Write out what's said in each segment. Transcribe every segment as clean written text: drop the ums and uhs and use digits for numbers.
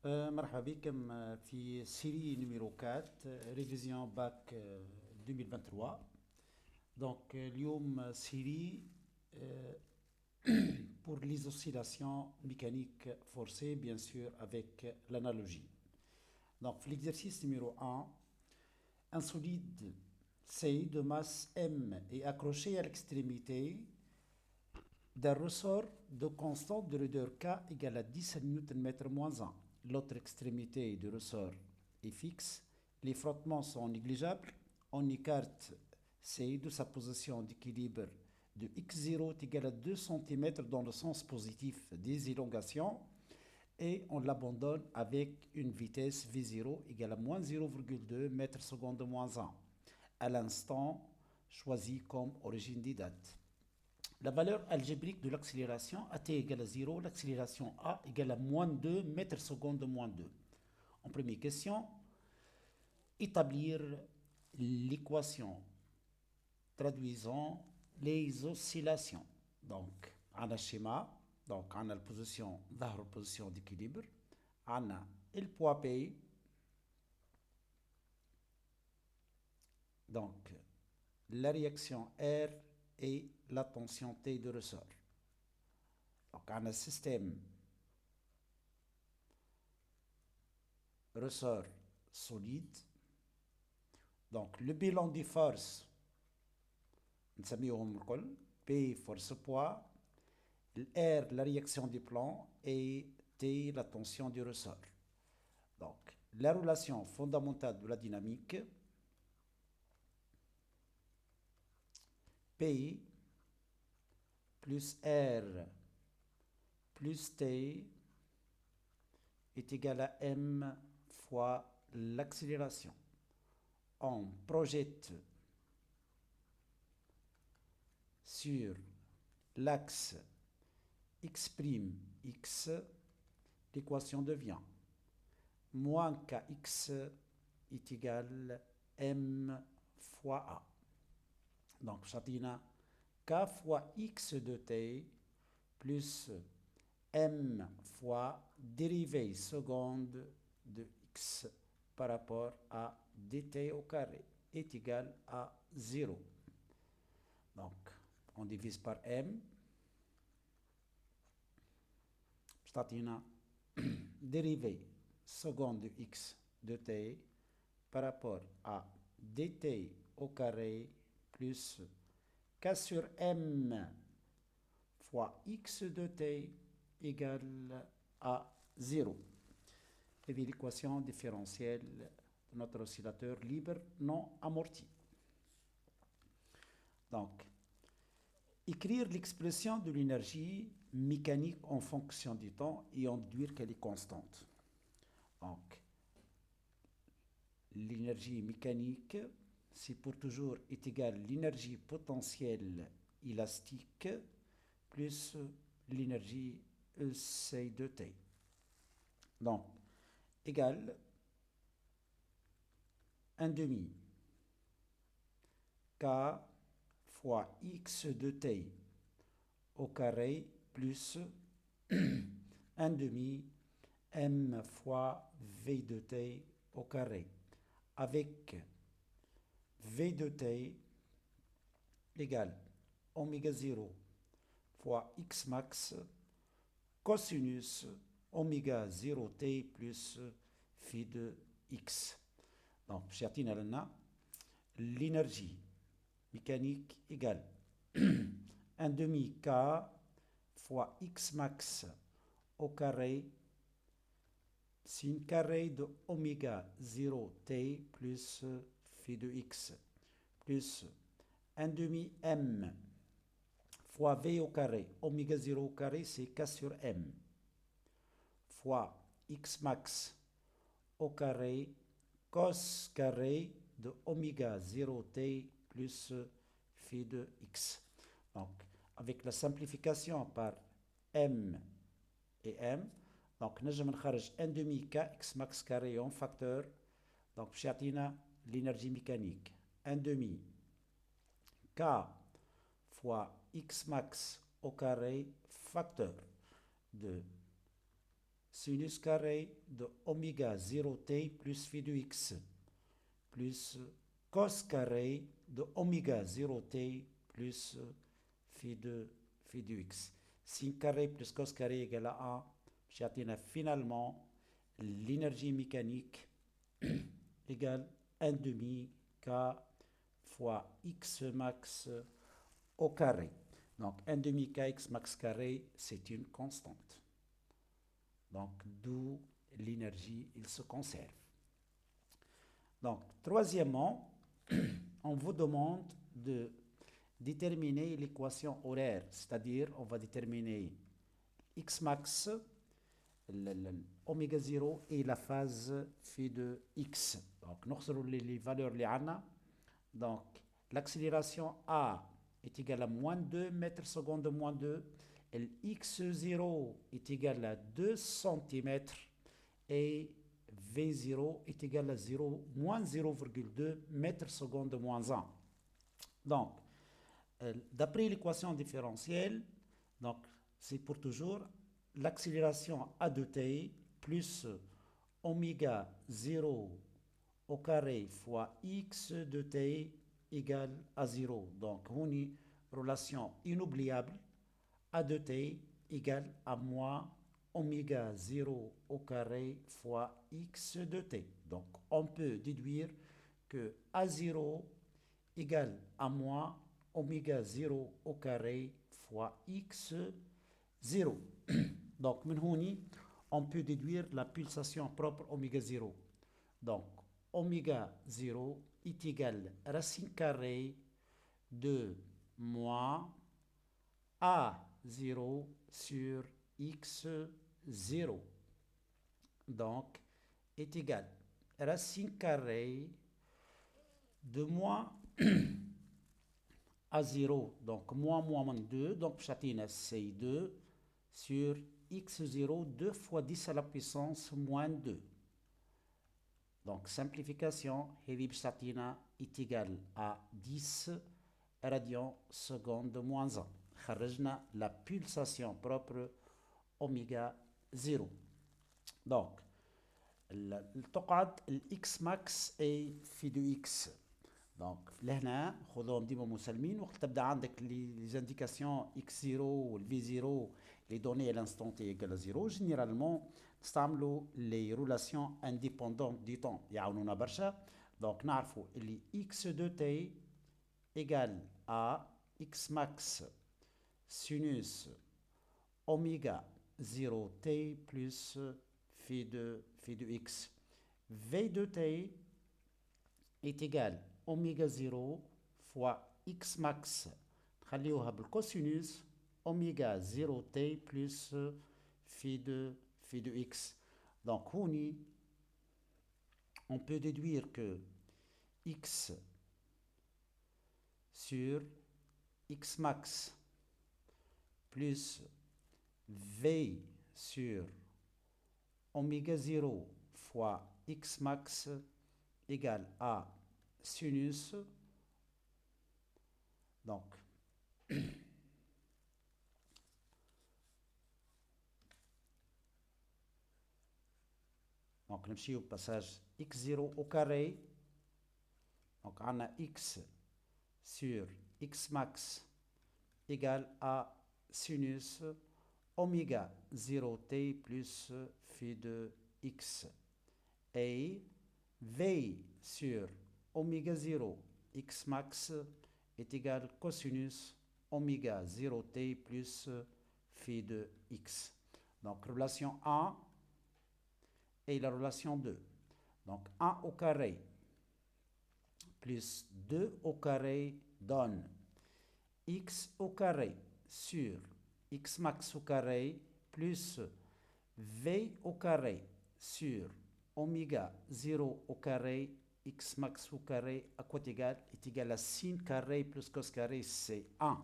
مرحبا بكم في série numéro 4 révision bac 2023. Donc اليوم série pour les oscillations mécaniques forcées, bien sûr avec l'analogie. Donc l'exercice numéro 1, un solide C de masse M est accroché à l'extrémité d'un ressort de constante de rudeur K égale à 10 Nm moins 1. L'autre extrémité du ressort est fixe. Les frottements sont négligeables. On écarte C de sa position d'équilibre de x0 est égal à 2 cm dans le sens positif des élongations et on l'abandonne avec une vitesse V0 égale à moins 0,2 m/s moins 1 à l'instant choisi comme origine des dates. La valeur algébrique de l'accélération à t égale à 0, l'accélération a égale à moins 2 m/s moins 2. En première question, établir l'équation traduisant les oscillations. Donc, on a le schéma, donc on a la position d'équilibre, on a le poids P, donc la réaction R et la tension T de ressort. Donc, on a un système ressort solide. Donc, le bilan des forces, P force poids, R la réaction du plan et T la tension du ressort. Donc, la relation fondamentale de la dynamique, P plus R plus T est égal à M fois l'accélération. On projette sur l'axe x', l'équation devient moins kx est égal à m fois a. Donc, chatina k fois x de t plus m fois dérivée seconde de x par rapport à dt au carré est égal à 0. Donc, on divise par m. Chatina dérivée seconde de x de t par rapport à dt au carré plus k sur m fois x de t égale à 0. Et l'équation différentielle de notre oscillateur libre non amorti. Donc, écrire l'expression de l'énergie mécanique en fonction du temps et en déduire qu'elle est constante. Donc, l'énergie mécanique, c'est pour toujours est égal à l'énergie potentielle élastique plus l'énergie EC de T. Donc, égale 1 demi K fois X de T au carré plus 1 demi M fois V de T au carré avec V de T égale oméga 0 fois X max cosinus oméga 0t plus phi de x. Donc, l'énergie mécanique égale 1 demi K fois X max au carré sin carré de oméga 0t plus phi de x plus 1 demi M fois V au carré, oméga 0 au carré, c'est K sur M, fois X max au carré, cos carré de oméga 0t plus phi de x. Donc, avec la simplification par M et M, donc, nous allons faire 1 demi K X max carré en facteur. Donc, chatina l'énergie mécanique. 1 demi K fois X max au carré facteur de sinus carré de oméga 0t plus phi de x plus cos carré de oméga 0t plus phi de x. Sin carré plus cos carré égale à 1. J'atteins finalement l'énergie mécanique égale 1 demi k fois x max au carré. Donc 1 demi kx max carré, c'est une constante. Donc d'où l'énergie, il se conserve. Donc troisièmement, on vous demande de déterminer l'équation horaire, c'est-à-dire on va déterminer x max, oméga 0 et la phase phi de x. Donc nous les valeurs les ana. Donc l'accélération a est égale à moins 2 mètres secondes de moins 2. Et x0 est égal à 2 cm et v0 est égal à 0, moins 0,2 mètres secondes de moins 1. Donc, d'après l'équation différentielle, donc c'est pour toujours l'accélération a de t plus oméga 0 au carré fois x de t égale à 0. Donc, on a une relation inoubliable. A de t égale à moins oméga 0 au carré fois x de t. Donc, on peut déduire que A0 égale à moins oméga 0 au carré fois x0. Donc, on peut déduire la pulsation propre oméga 0. Donc, oméga 0 est égal à racine carrée de moins A0 sur x0. Donc, est égal à racine carrée de moins A0, donc moins 2, donc châtine c'est 2 sur x0, 2 fois 10 à la puissance moins 2. Donc, simplification, châtine est égal à 10 radians seconde de moins 1. خرجنا la pulsation propre oméga 0. Donc, تقعد الاكس ماكس اي في دو اكس. دونك لهنا خذوهم ديما مسلمين. وقت تبدا عندك لي زانديكاسيون اكس 0 والفي 0 لي دوني لانستون تي ايكال 0 جينيرالمون نستعملوا لي رولاسيون انديبوندون دي طون يعاونونا برشا. دونك نعرفوا اللي اكس دو تي ايكال ا اكس ماكس sinus oméga 0t plus phi de x. V de t est égal oméga 0 fois x max. خليوها بالcosinus oméga 0t plus phi de x. Donc on peut déduire que x sur x max plus V sur oméga 0 fois x max égale à sinus. Donc, نمشي au passage x0 au carré. Donc, on a x sur x max égale à sinus oméga 0t plus phi de x. Et V sur oméga 0 x max est égal cosinus oméga 0t plus phi de x. Donc, relation 1 et la relation 2. Donc, 1 au carré plus 2 au carré donne x au carré sur x max au carré plus v au carré sur oméga 0 au carré x max au carré à quoi est égal à sin carré plus cos carré, c'est 1.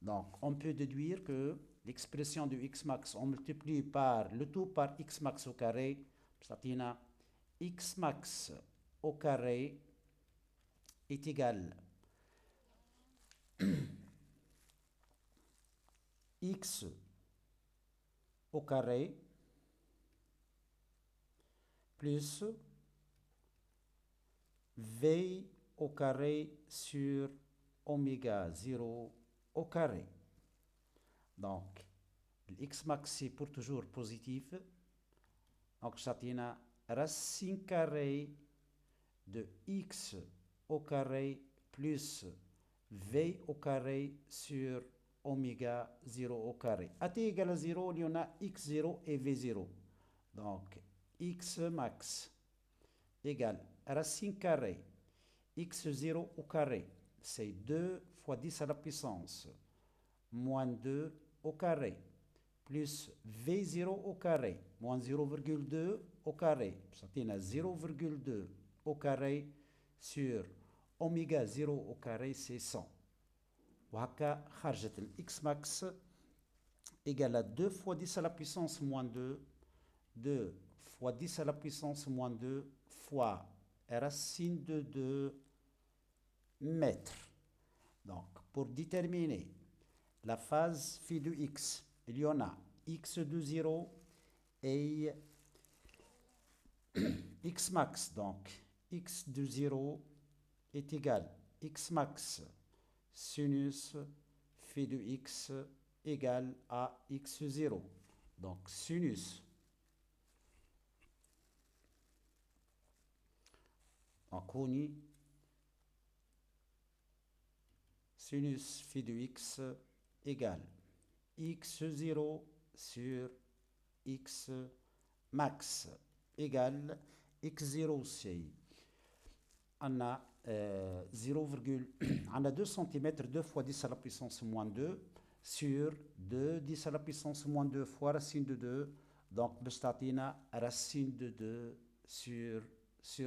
Donc, on peut déduire que l'expression de x max, on multiplie par le tout par x max au carré, ça tient x max au carré est égal x au carré plus V au carré sur oméga 0 au carré. Donc, l'X max c'est pour toujours positif. Donc, j'atteins racine carrée de X au carré plus V au carré sur oméga 0 au carré. À t égale à 0, il y en a x0 et v0. Donc, x max égale racine carrée x0 au carré. C'est 2 fois 10 à la puissance moins 2 au carré plus v0 au carré moins 0,2 au carré. Ça tient à 0,2 au carré sur oméga 0 au carré, c'est 100. وهكا خرجت الإكس ماكس égale à 2 fois 10 à la puissance moins 2, 2 fois 10 à la puissance moins 2 fois racine de 2 mètres. Donc, pour déterminer la phase phi de x, il y en a x de 0 et x max. Donc, x de 0 est égal à x max sinus phi de x égale à x0. Donc, sinus en coni sinus phi de x égale x0 sur x max égale x0 c'est on a 0, on a 2 cm 2 fois 10 à la puissance moins 2 sur 2 10 à la puissance moins 2 fois racine de 2. Donc, بستعطينا racine de 2 sur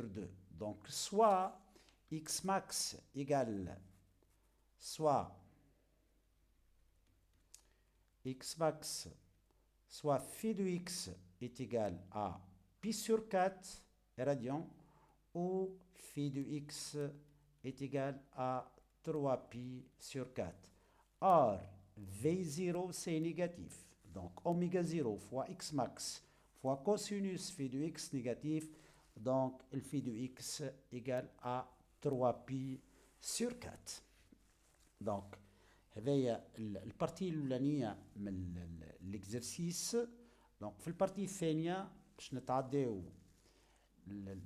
2. Donc, soit x max égale soit x max soit phi de x est égal à pi sur 4 radian ou phi de x est égal à 3pi sur 4. Or, V0 c'est négatif. Donc, oméga 0 fois x max fois cosinus phi de x négatif. Donc, le phi de x égale à 3pi sur 4. Donc, هذه البارتي الأولانية من الإكزرسيس. دونك في البارتي الثانية باش نتعداو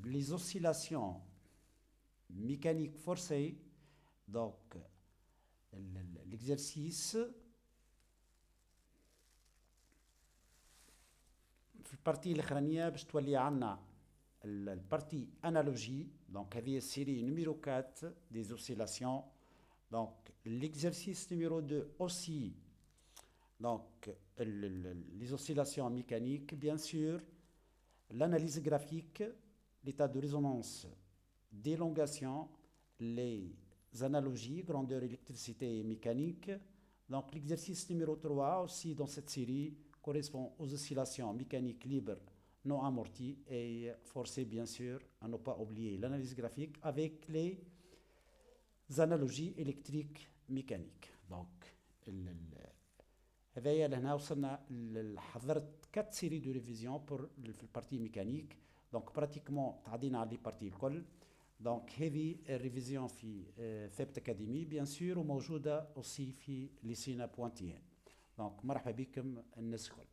les oscillations mécaniques forcées. Donc, l'exercice في البارتي الاخرانيه باش تولي عندنا البارتي انالوجي. دونك هذه السيري نيميرو 4 des oscillations. Donc, l'exercice numéro 2 aussi. Donc, les oscillations mécaniques, bien sûr, l'analyse graphique, l'état de résonance, d'élongation, les analogies, grandeur, électricité et mécanique. Donc, l'exercice numéro 3 aussi dans cette série correspond aux oscillations mécaniques libres non amorties et forcées, bien sûr, à ne pas oublier l'analyse graphique avec les analogies électriques mécaniques. Donc, هذايا لهنا وصلنا حضرت 4 séries de révision pour في البارتي ميكانيك. دونك براتيكمون تعدينا على لي بارتي الكل. دونك هذه الريفيزيون في ثابت اكاديمي بيان سور وموجوده اوسي في ليسينا بوانتيان. دونك مرحبا بكم الناس الكل.